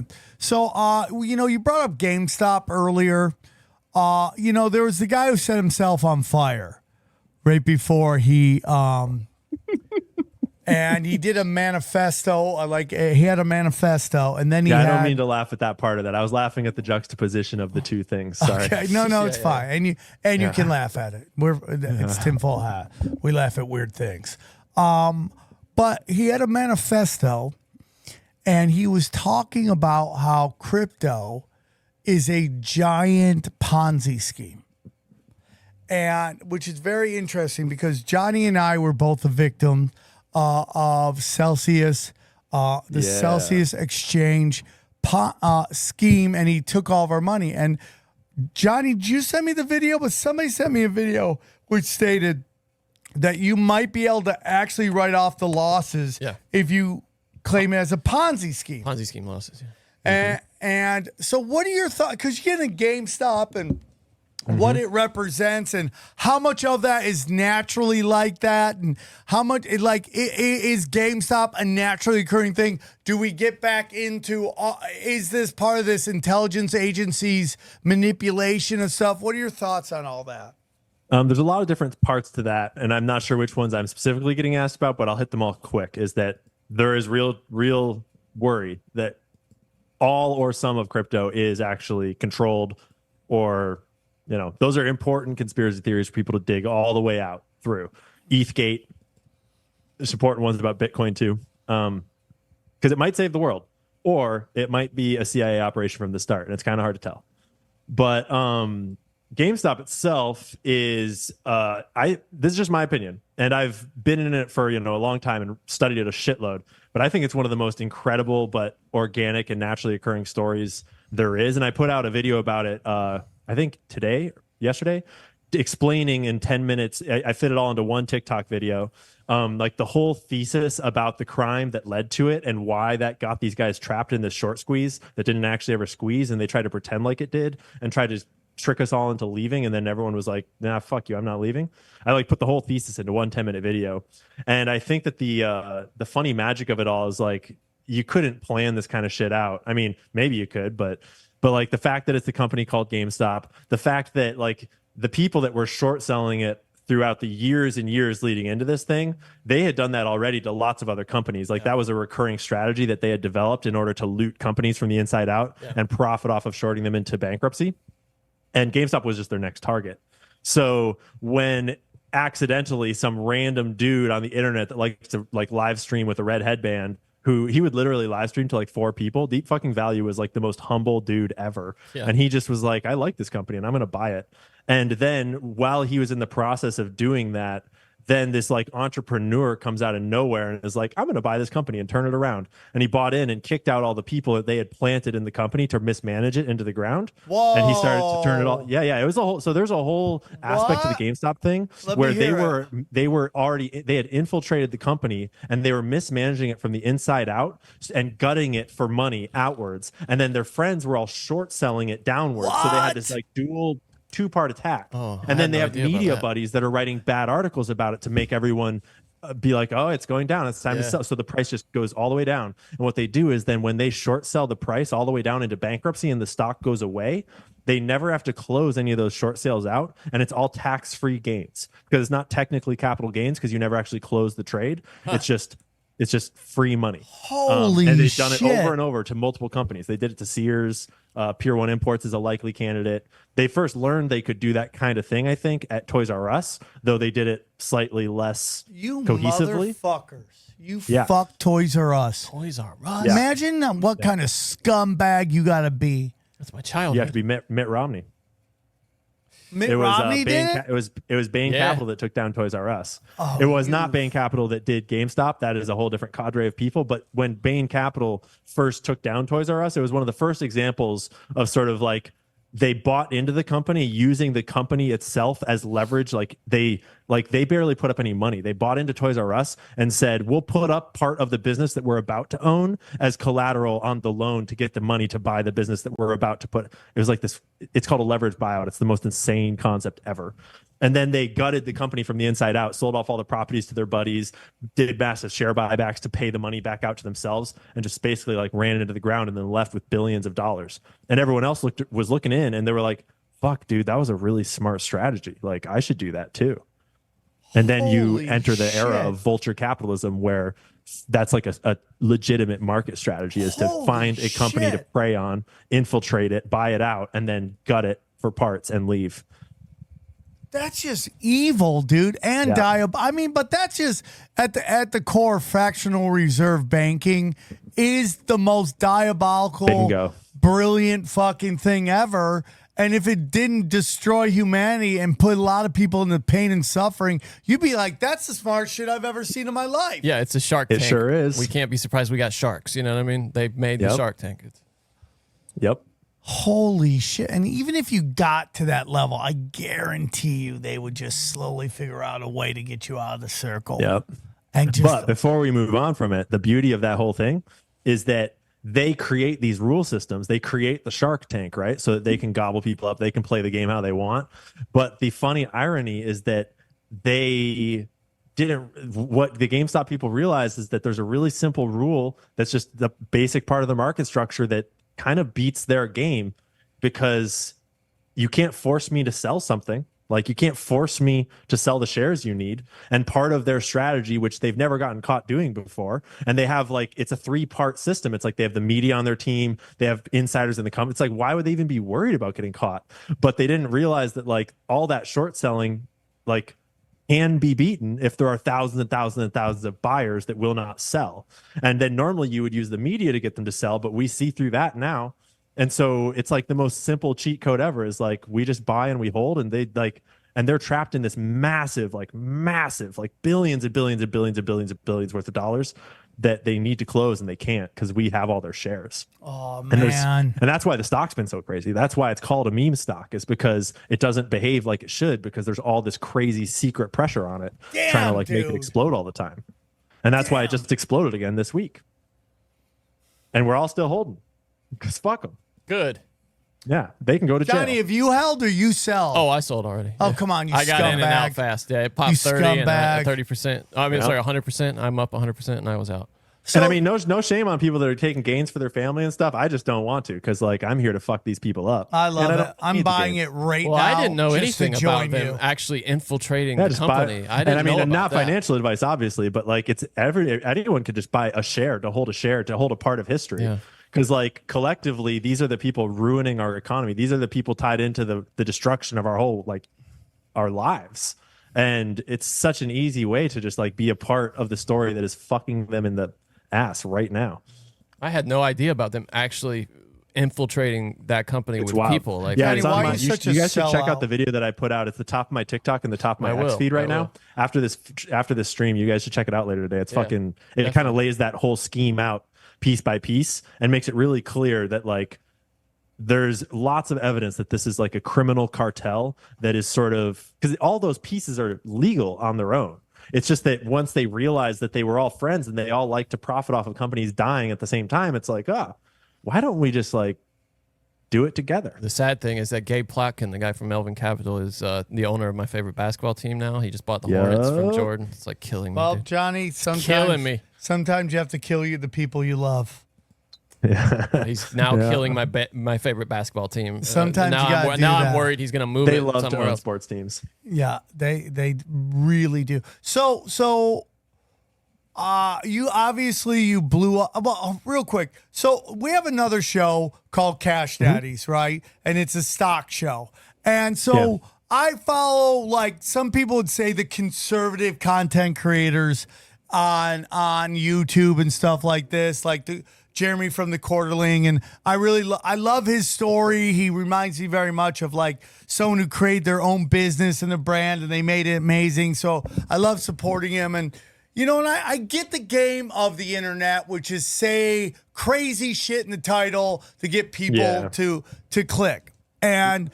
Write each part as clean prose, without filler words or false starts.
on. So, you brought up GameStop earlier. There was the guy who set himself on fire right before he and he did a manifesto. He had a manifesto, and then I don't mean to laugh at that part of that. I was laughing at the juxtaposition of the two things. Sorry. Okay. No, it's fine. And you can laugh at it. It's tinfoil hat. We laugh at weird things. But he had a manifesto, and he was talking about how crypto is a giant Ponzi scheme. And which is very interesting because Johnny and I were both a victim of Celsius, Celsius exchange scheme, and he took all of our money. And Johnny, did you send me the video? But somebody sent me a video which stated that you might be able to actually write off the losses if you claim it as a Ponzi scheme. Ponzi scheme losses, And so what are your thoughts? Because you get in GameStop and what it represents and how much of that is naturally like that and how much is GameStop a naturally occurring thing? Do we get back into, is this part of this intelligence agency's manipulation of stuff? What are your thoughts on all that? There's a lot of different parts to that, and I'm not sure which ones I'm specifically getting asked about, but I'll hit them all quick. Is that there is real worry that all or some of crypto is actually controlled, or those are important conspiracy theories for people to dig all the way out through. ETHgate, there's important ones about Bitcoin too, because it might save the world, or it might be a CIA operation from the start, and it's kind of hard to tell. But GameStop itself is, this is just my opinion, and I've been in it for a long time and studied it a shitload. But I think it's one of the most incredible but organic and naturally occurring stories there is. And I put out a video about it, I think yesterday, explaining in 10 minutes. I fit it all into one TikTok video, the whole thesis about the crime that led to it and why that got these guys trapped in this short squeeze that didn't actually ever squeeze, and they tried to pretend like it did and tried to trick us all into leaving, and then everyone was like, nah, fuck you, I'm not leaving. I put the whole thesis into one 10-minute video. And I think that the funny magic of it all is you couldn't plan this kind of shit out. I mean, maybe you could, but the fact that it's a company called GameStop, the fact that the people that were short selling it throughout the years and years leading into this thing, they had done that already to lots of other companies. That was a recurring strategy that they had developed in order to loot companies from the inside out and profit off of shorting them into bankruptcy. And GameStop was just their next target. So when accidentally some random dude on the internet that likes to live stream with a red headband, who he would literally live stream to 4 people, Deep Fucking Value was the most humble dude ever. Yeah. And he just was like, I like this company and I'm going to buy it. And then while he was in the process of doing that, then this entrepreneur comes out of nowhere and is like, I'm going to buy this company and turn it around. And he bought in and kicked out all the people that they had planted in the company to mismanage it into the ground. Whoa. And he started to turn it all. Yeah. It was a whole, so there's a whole aspect of the GameStop thing where they had infiltrated the company and they were mismanaging it from the inside out and gutting it for money outwards. And then their friends were all short selling it downwards. What? So they had this dual 2-part attack. And then they have media buddies that are writing bad articles about it to make everyone be like, oh, it's going down, it's time to sell. So the price just goes all the way down. And what they do is then when they short sell the price all the way down into bankruptcy and the stock goes away, they never have to close any of those short sales out, and it's all tax-free gains because it's not technically capital gains because you never actually close the trade. It's just free money. Holy and they've shit. done it over and over to multiple companies. They did it to Sears. Pier 1 Imports is a likely candidate. They first learned they could do that kind of thing, I think, at Toys R Us, though they did it slightly less cohesively. Motherfuckers. You fuck Toys R Us. Toys R Us. Yeah. Imagine what kind of scumbag you got to be. That's my childhood. You have to be Mitt Romney. Mitt Romney did it? It was Bain Capital that took down Toys R Us. Oh, it was not Bain Capital that did GameStop. That is a whole different cadre of people. But when Bain Capital first took down Toys R Us, it was one of the first examples of sort of they bought into the company using the company itself as leverage. They Like they barely put up any money. They bought into Toys R Us and said, we'll put up part of the business that we're about to own as collateral on the loan to get the money to buy the business that we're about to put. It was like this, it's called a leverage buyout. It's the most insane concept ever. And then they gutted the company from the inside out, sold off all the properties to their buddies, did massive share buybacks to pay the money back out to themselves, and just basically like ran it into the ground and then left with billions of dollars. And everyone else was looking in and they were like, fuck, dude, that was a really smart strategy. Like I should do that too. And then you enter the era of vulture capitalism where that's like a legitimate market strategy is to find a company to prey on, infiltrate it, buy it out, and then gut it for parts and leave. That's just evil, dude, and I mean, but that's just at the core. Fractional reserve banking is the most diabolical, brilliant fucking thing ever. And if it didn't destroy humanity and put a lot of people into pain and suffering, you'd be like, "That's the smartest shit I've ever seen in my life." Yeah, it's a Shark Tank. It sure is. We can't be surprised we got sharks. You know what I mean? They made the Shark Tank. Yep. Holy shit. And even if you got to that level, I guarantee you they would just slowly figure out a way to get you out of the circle. Yep. And just, but before we move on from it, the beauty of that whole thing is that they create these rule systems. They create the Shark Tank, right? So that they can gobble people up. They can play the game how they want. But the funny irony is that they didn't, what the GameStop people realize is that there's a really simple rule that's just the basic part of the market structure that kind of beats their game, because you can't force me to sell something. Like you can't force me to sell the shares you need. And part of their strategy, which they've never gotten caught doing before, and they have like, it's a 3-part system. It's like they have the media on their team, they have insiders in the company. It's like, why would they even be worried about getting caught? But they didn't realize that like all that short selling like can be beaten if there are thousands and thousands and thousands of buyers that will not sell. And then normally you would use the media to get them to sell, but we see through that now. And so it's like the most simple cheat code ever is like, we just buy and we hold, and they like, and they're trapped in this massive, like billions and billions and billions and billions and billions worth of dollars that they need to close, and they can't because we have all their shares. Oh, man. And that's why the stock's been so crazy. That's why it's called a meme stock, is because it doesn't behave like it should, because there's all this crazy secret pressure on it trying to like make it explode all the time. And that's why it just exploded again this week. And we're all still holding, because fuck them. Good. Yeah, they can go to Johnny, jail. have you held or you sell? Oh, I sold already. Oh, come on, you I got scumbag. in and out fast. Yeah, it popped 30 and scumbag. 30%. I mean, sorry, 100%. I'm up 100%, and I was out. So, and I mean, no shame on people that are taking gains for their family and stuff. I just don't want to, because like I'm here to fuck these people up. I love it. I'm buying it right now. Well, I didn't know just anything to about join them you. actually infiltrating the company. I didn't know about not that. financial advice, obviously, but like it's anyone could just buy a share, to hold a part of history. Yeah. Because like collectively, these are the people ruining our economy. These are the people tied into the destruction of our whole like our lives. And it's such an easy way to just like be a part of the story that is fucking them in the ass right now. I had no idea about them actually infiltrating that company with wild. people. Like, yeah, Johnny, it's on why are my, you such a you guys should check sellout? out the video that I put out. It's the top of my TikTok and the top of my X feed right now. After this stream, you guys should check it out later today. It's fucking, it kind of lays that whole scheme out piece by piece and makes it really clear that like there's lots of evidence that this is like a criminal cartel that is sort of, because all those pieces are legal on their own. It's just that once they realize that they were all friends and they all like to profit off of companies dying at the same time, it's like, why don't we just like do it together? The sad thing is that Gabe Plotkin, the guy from Melvin Capital, is the owner of my favorite basketball team now. He just bought the Hornets from Jordan. It's like killing me. Well, Dude. Johnny, Killing me. Sometimes you have to kill the people you love. He's now killing my favorite basketball team. Sometimes now you gotta do I'm that. worried he's going to move They it love to somewhere own else. sports teams. Yeah, they really do. So you obviously you blew up. Well, real quick. So we have another show called Cash Daddies, right? And it's a stock show. And so I follow, like some people would say, the conservative content creators on YouTube and stuff like this, like the Jeremy from the Quarterling, and I really I love his story. He reminds me very much of like someone who created their own business and a brand, and they made it amazing. So I love supporting him. And you know, and I get the game of the internet, which is say crazy shit in the title to get people to click. And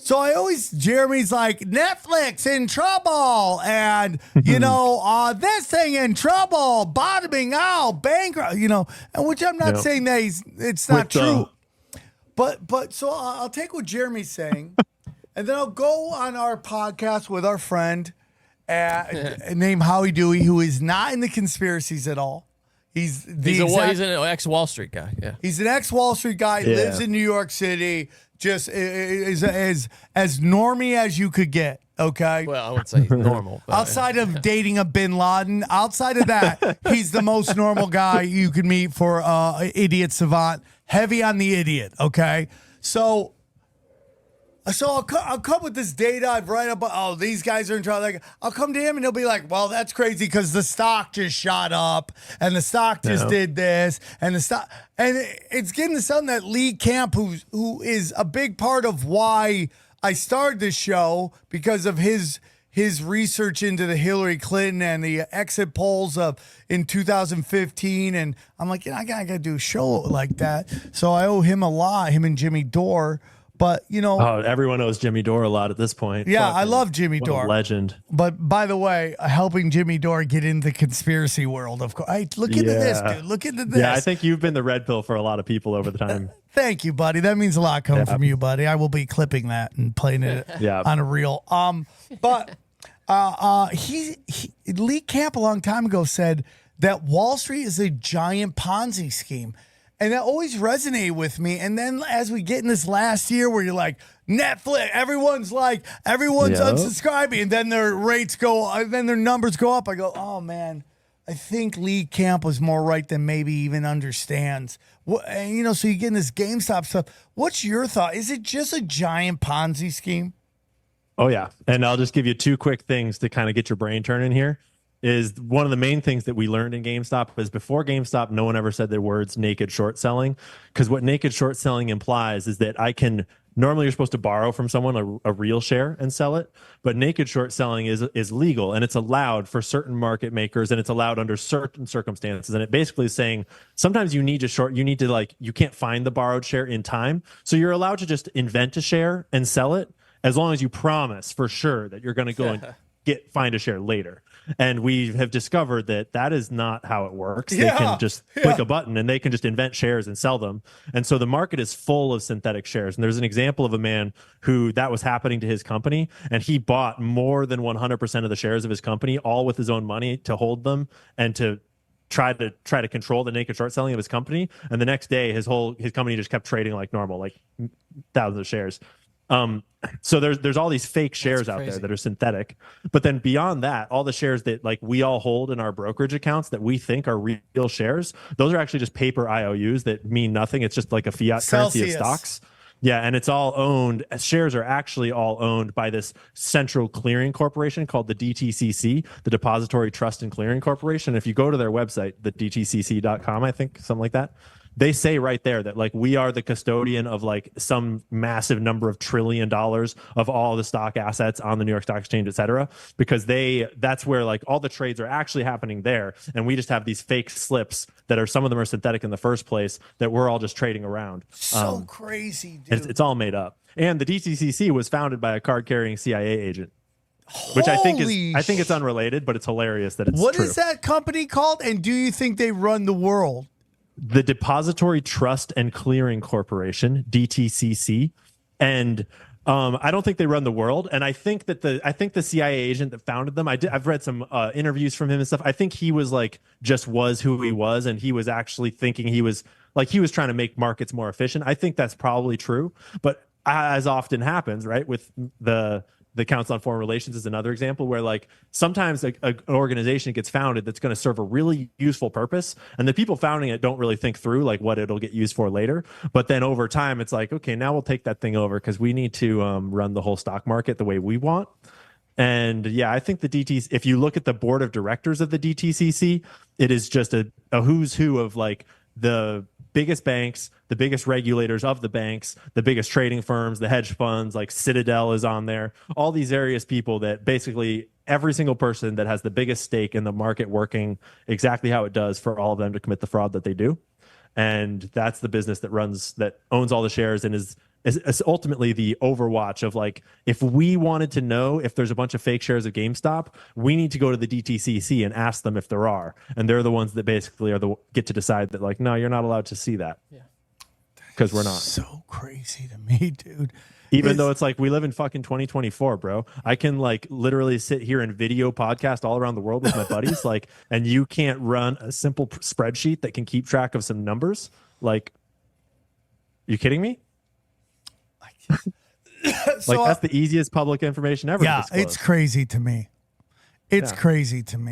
So I always, Jeremy's like, Netflix in trouble, and this thing in trouble, bottoming out, bankrupt, and which I'm not saying that it's not true, but so I'll take what Jeremy's saying, and then I'll go on our podcast with our friend named Howie Dewey, who is not in the conspiracies at all. He's an ex-Wall Street guy. Yeah, he's an ex-Wall Street guy, lives in New York City. Just is as normy as you could get, okay? Well, I wouldn't say he's normal. But outside of dating a bin Laden, outside of that, he's the most normal guy you could meet for idiot savant. Heavy on the idiot, okay? So I'll come with this data. I've read about, these guys are in trouble. Like, I'll come to him and he'll be like, well, that's crazy because the stock just shot up and the stock just did this and the stock. And it's getting to something that Lee Camp, who is a big part of why I started this show because of his research into the Hillary Clinton and the exit polls in 2015. And I'm like, I got to do a show like that. So I owe him a lot, him and Jimmy Dore. But, everyone owes Jimmy Dore a lot at this point. Yeah, I love Jimmy Dore. Legend. But by the way, helping Jimmy Dore get into the conspiracy world, of course. Hey, look into this, dude. Look into this. Yeah, I think you've been the red pill for a lot of people over the time. Thank you, buddy. That means a lot coming from you, buddy. I will be clipping that and playing it on a reel. But Lee Camp a long time ago said that Wall Street is a giant Ponzi scheme. And that always resonated with me. And then as we get in this last year where you're like, Netflix, everyone's unsubscribing. And then their rates then their numbers go up. I go, oh, man, I think Lee Camp was more right than maybe even understands. And, so you get in this GameStop stuff. What's your thought? Is it just a giant Ponzi scheme? Oh, yeah. And I'll just give you two quick things to kind of get your brain turning here. Is one of the main things that we learned in GameStop is before GameStop, no one ever said the words naked short selling, because what naked short selling implies is that normally you're supposed to borrow from someone a real share and sell it, but naked short selling is legal and it's allowed for certain market makers and it's allowed under certain circumstances. And it basically is saying sometimes you need to you can't find the borrowed share in time. So you're allowed to just invent a share and sell it as long as you promise for sure that you're going to go and find a share later. And we have discovered that is not how it works. They can just click a button and they can just invent shares and sell them. And so the market is full of synthetic shares. And there's an example of a man who that was happening to his company. And he bought more than 100% of the shares of his company, all with his own money to hold them and to try to control the naked short selling of his company. And the next day, his company just kept trading like normal, like thousands of shares. So there's all these fake shares out there that are synthetic, but then beyond that, all the shares that we all hold in our brokerage accounts that we think are real shares, those are actually just paper IOUs that mean nothing. It's just like a fiat currency of stocks. Yeah, and it's all owned. Shares are actually all owned by this central clearing corporation called the DTCC, the Depository Trust and Clearing Corporation. If you go to their website, the DTCC.com, I think, something like that, they say right there that we are the custodian of some massive number of $1 trillion of all the stock assets on the New York Stock Exchange, et cetera, because that's where all the trades are actually happening there. And we just have these fake slips that some of them are synthetic in the first place that we're all just trading around. So crazy, dude. It's all made up. And the DTCC was founded by a card carrying CIA agent. Which I think it's unrelated, but it's hilarious that it's true. What is that company called? And do you think they run the world? The Depository Trust and Clearing Corporation, DTCC, and I don't think they run the world. And I think that the CIA agent that founded them, I've read some interviews from him and stuff. I think he was was who he was, and he was actually thinking he was trying to make markets more efficient. I think that's probably true, but as often happens, right, with the Council on Foreign Relations is another example where sometimes an organization gets founded that's going to serve a really useful purpose, and the people founding it don't really think through what it'll get used for later. But then over time, it's okay, now we'll take that thing over because we need to run the whole stock market the way we want. And yeah, I think the DTC, if you look at the board of directors of the DTCC, it is just a who's who of the biggest banks, the biggest regulators of the banks, the biggest trading firms, the hedge funds, Citadel is on there. All these various people that basically every single person that has the biggest stake in the market working exactly how it does for all of them to commit the fraud that they do. And that's the business that owns all the shares and is is ultimately the Overwatch of like, if we wanted to know if there's a bunch of fake shares of GameStop, we need to go to the DTCC and ask them if there are, and they're the ones that basically get to decide that like, no, you're not allowed to see that. Yeah, because we're not. So crazy to me, dude. Even though it's like we live in fucking 2024, bro. I can like literally sit here and video podcast all around the world with my buddies, like, and you can't run a simple spreadsheet that can keep track of some numbers. Like, you kidding me? So, like that's the easiest public information ever. Yeah, it's crazy to me. It's crazy to me.